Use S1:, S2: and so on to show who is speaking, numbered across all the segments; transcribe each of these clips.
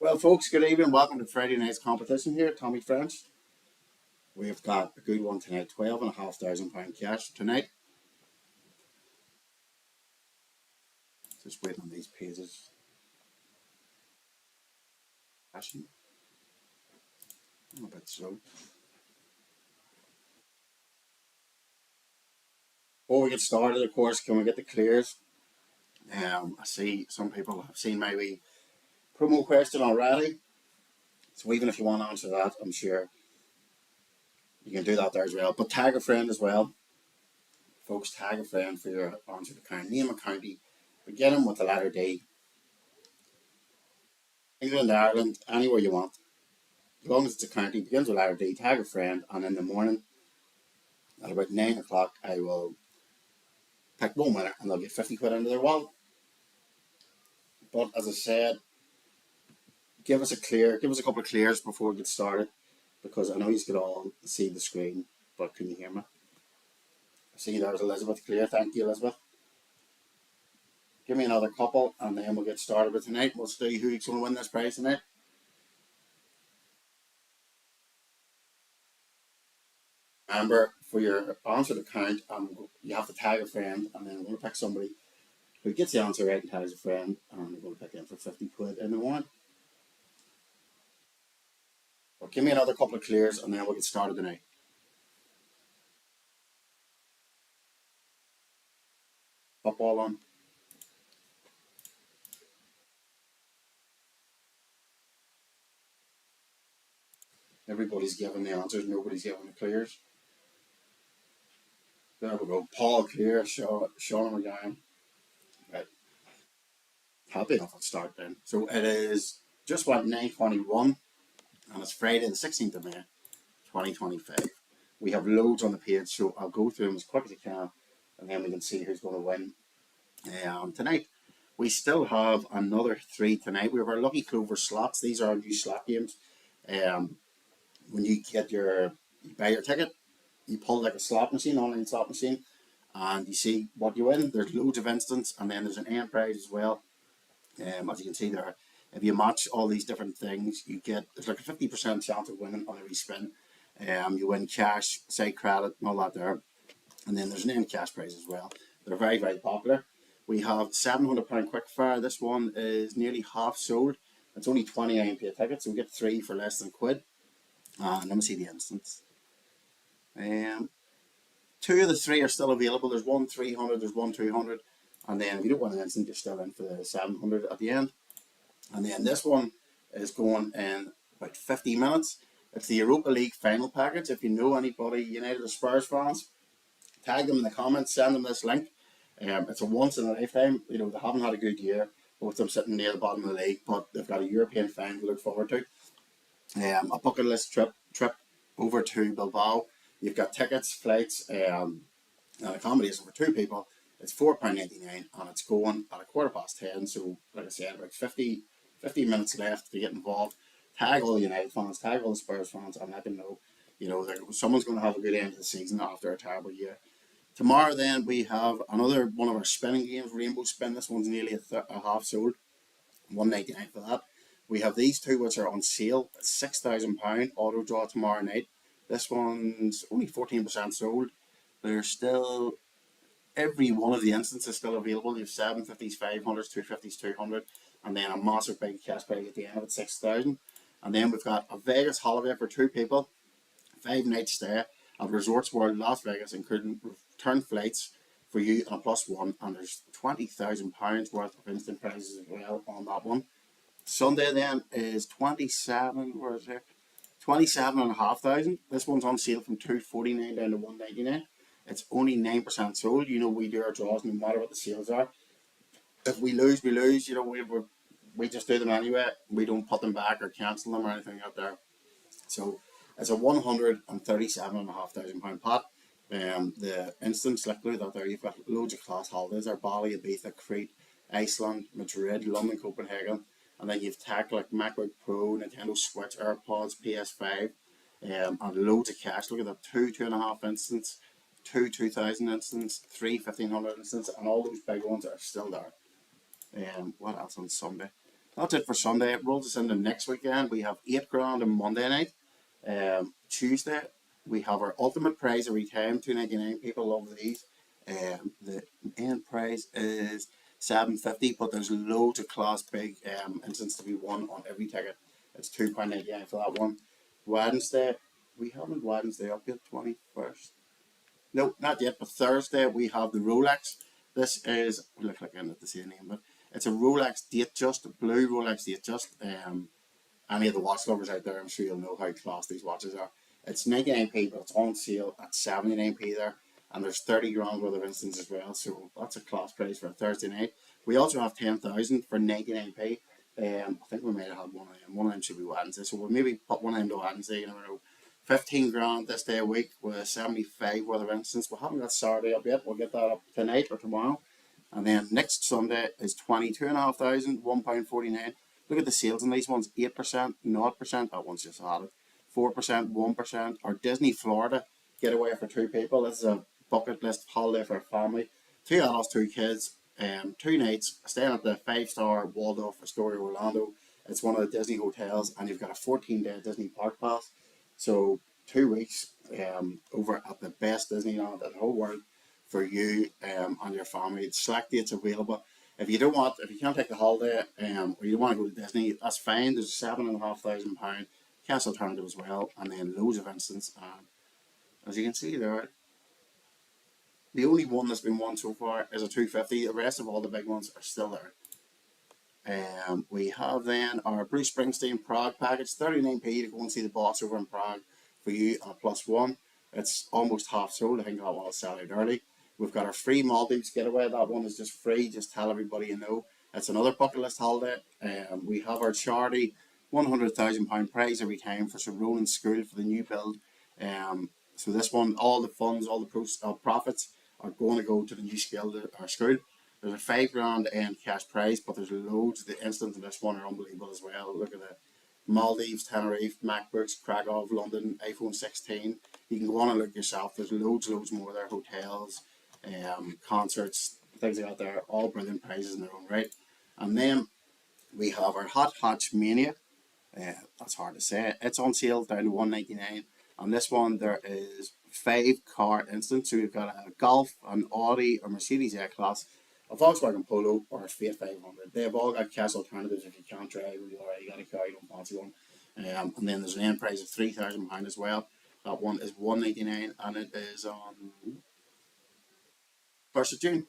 S1: Well, folks, good evening. Welcome to Friday night's competition here at Tommy French. We've got a good one tonight, £12,500 cash tonight. Just waiting on these pages. Flashing. I'm a bit slow. Before we get started, of course, can we get the clears? I see some people have seen my wee promo question already. So even if you want to answer that, I'm sure you can do that there as well. But tag a friend as well. Folks, tag a friend for your answer to kind. Name a county. Begin with the letter D. England, Ireland, anywhere you want. As long as it's a county, begins with letter D, tag a friend, and in the morning at about 9 o'clock, I will pick one winner and they'll get 50 quid into their wallet. But as I said, give us a couple of clears before we get started, because I know you can all see the screen, but can you hear me? I see there's Elizabeth clear. Thank you, Elizabeth. Give me another couple and then we'll get started with tonight. We'll see who's going to win this prize tonight. Remember, for your answer to count, you have to tag a friend, and then I'm going to pick somebody who gets the answer right and tags a friend, and I'm going to pick them for 50 quid in the one. But give me another couple of clears and then we'll get started tonight. Football on. Everybody's giving the answers, nobody's giving the clears. There we go. Paul clear, Sean McGowan. Right. Happy enough, I'll start then. So it is just about 9:21 and it's Friday the 16th of May 2025. We have loads on the page, so I'll go through them as quick as I can and then we can see who's going to win tonight. We still have another three tonight. We have our Lucky Clover slots. These are our new slot games. When you buy your ticket, you pull like a slot machine, online slot machine, and you see what you win. There's loads of instants, and then there's an end prize as well. As you can see there, if you match all these different things, there's like a 50% chance of winning on every spin. You win cash, say credit, and all that there. And then there's an end cash prize as well. They're very, very popular. We have £700 quickfire. This one is nearly half sold. It's only 29p a ticket, so we get three for less than a quid. And let me see the instance. Two of the three are still available. There's one 300, there's one 200. And then if you don't want an instant, you're still in for the 700 at the end. And then this one is going in about 50 minutes. It's the Europa League final package. If you know anybody United or Spurs fans, tag them in the comments, send them this link. It's a once in a lifetime. They haven't had a good year, both of them sitting near the bottom of the league, but they've got a European final to look forward to. A bucket list trip over to Bilbao. You've got tickets, flights, and accommodation for two people. It's £4.99 and it's going at 10:15. So, like I said, about 50 minutes left to get involved. Tag all the United fans, tag all the Spurs fans, and let them know, someone's going to have a good end of the season after a terrible year. Tomorrow, then, we have another one of our spinning games, Rainbow Spin. This one's nearly a half sold, £1.99 for that. We have these two which are on sale, £6,000 auto draw tomorrow night. This one's only 14% sold. There's still every one of the instances is still available. You have 750s, 500s, 250s, 200, and then a massive big cash prize at the end of it, 6,000. And then we've got a Vegas holiday for two people, 5-night stay at Resorts World Las Vegas, including return flights for you and a +1. And there's £20,000 worth of instant prizes as well on that one. Sunday then is 27,500. This one's on sale from £249 down to £199. It's only 9% sold. We do our draws no matter what the sales are. If we lose, we lose. We just do them anyway. We don't put them back or cancel them or anything out there. So it's a £137,500 pot. The instance, like look at that there, you've got loads of class holidays there: Bali, Ibiza, Crete, Iceland, Madrid, London, Copenhagen. And then you've tech like MacBook Pro, Nintendo Switch, AirPods, PS5, and loads of cash. Look at that, two 2.5 instance, two 2,000 instance, three 1,500 instance, and all those big ones are still there. What else on Sunday? That's it for Sunday. It rolls us into next weekend. We have 8 grand on Monday night. Tuesday we have our ultimate prize every time, 2.99. People love these. The end prize is 7.50, but there's loads of class big instance to be won on every ticket. It's £2.99 for that one. Wednesday, we haven't Wednesday up yet, 21st. No, not yet, but Thursday we have the Rolex. This is, we look like I'm at the same name, but it's a Rolex Datejust, a blue Rolex Datejust. Any of the watch lovers out there, I'm sure you'll know how class these watches are. It's 99p, but it's on sale at 79p there, and there's 30 grand worth of instance as well. So that's a class price for a Thursday night. We also have 10,000 for 99p. I think we might have had one of them. One of them should be Wednesday, so we'll maybe put one of them to Wednesday. You never know. 15 grand this day a week with 75 worth of instance. We haven't got Saturday up yet. We'll get that up tonight or tomorrow. And then next Sunday is 22,500, £1.49. Look at the sales on these ones: 8%, 0%. That one's just added. 4%, 1%. Or Disney Florida getaway for two people. This is a bucket list holiday for a family. 2 adults, 2 kids, 2 nights staying at the 5-star Waldorf Astoria Orlando. It's one of the Disney hotels, and you've got a 14-day Disney Park Pass. So 2 weeks over at the best Disneyland in the whole world for you and your family. Select dates available. If you can't take the holiday, or you don't want to go to Disney, that's fine. There's £7,500 cash alternative as well, and then loads of instance. As you can see there, the only one that's been won so far is a 250. The rest of all the big ones are still there. We have then our Bruce Springsteen Prague package, 39p to go and see the boss over in Prague for you on a +1. It's almost half sold. I think that one will sell out early. We've got our free Maldives getaway. That one is just free. Just tell everybody you know. It's another bucket list holiday. We have our charity £100,000 prize every time for some Ronan School for the new build. So this one, all the funds, all the profits are going to go to the new school. There's a 5 grand cash prize, but there's loads. The instants in this one are unbelievable as well. Look at the Maldives, Tenerife, MacBooks, Krakow, London, iPhone 16. You can go on and look yourself. There's loads more there. Hotels, concerts, things like that there. All brilliant prizes in their own right. And then we have our Hot Hatch Mania. That's hard to say. It's on sale down to £199. On this one, there is 5 car instants. So we've got a Golf, an Audi, a Mercedes A-Class, a Volkswagen Polo, or a Fiat 500. They've all got cash alternatives if you can't drive or you already got a car, you don't fancy one. And then there's an end price of £3,000 as well. That one is £199, and it is on 1st of June.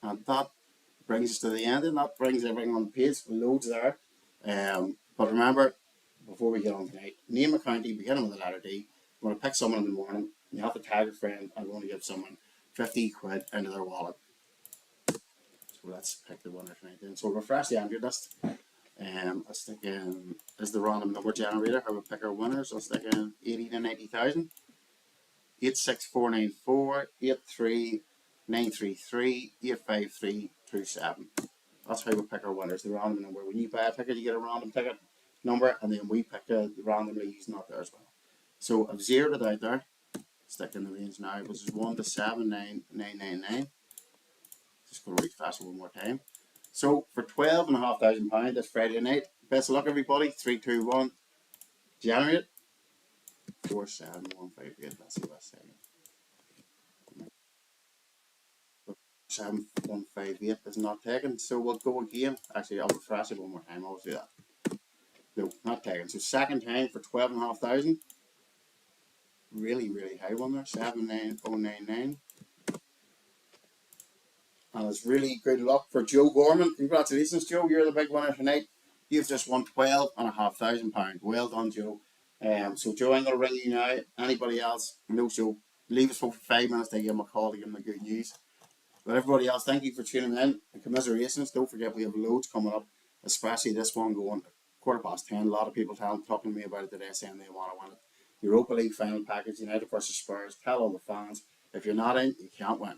S1: And that brings us to the end, and that brings everything on the page. Loads there. But remember, before we get on tonight, name a county, beginning with the letter D. You want to pick someone in the morning, you have to tag a friend, and want to give someone 50 quid into their wallet. So let's pick the winner tonight then. So we'll refresh the Android list. Let's stick in, is the random number generator, how we pick our winners. Let's stick in 80 to 90,000. 86494, 83933, 85327. That's how we pick our winners, the random number. When you buy a ticket, you get a random ticket number, and then we pick it randomly using that there as well. So I've zeroed it out there. Stick in the range now, which is 1 to 79999. Just going to refresh it one more time. So for £12,500 this Friday night, best of luck everybody. 3, 2, 1. Generate 47158. Let's see what's saying. 7158 is not taken, so we'll go again. Actually, I'll refresh it one more time. I'll do that. No, not taken. So second time for 12,500. Really high one there. 79099. And it's really good luck for Joe Gorman. Congratulations, Joe. You're the big winner tonight. You've just won £12,500. Well done, Joe. So Joe, I'm going to ring you now. Anybody else? No, Joe. Leave us for 5 minutes to give him a call to give him the good news. But everybody else, thank you for tuning in. And commiserations. Don't forget we have loads coming up, especially this one going 10:15. A lot of people talking to me about it today, saying they want to win it. Europa League final package, United versus Spurs. Tell all the fans, if you're not in, you can't win.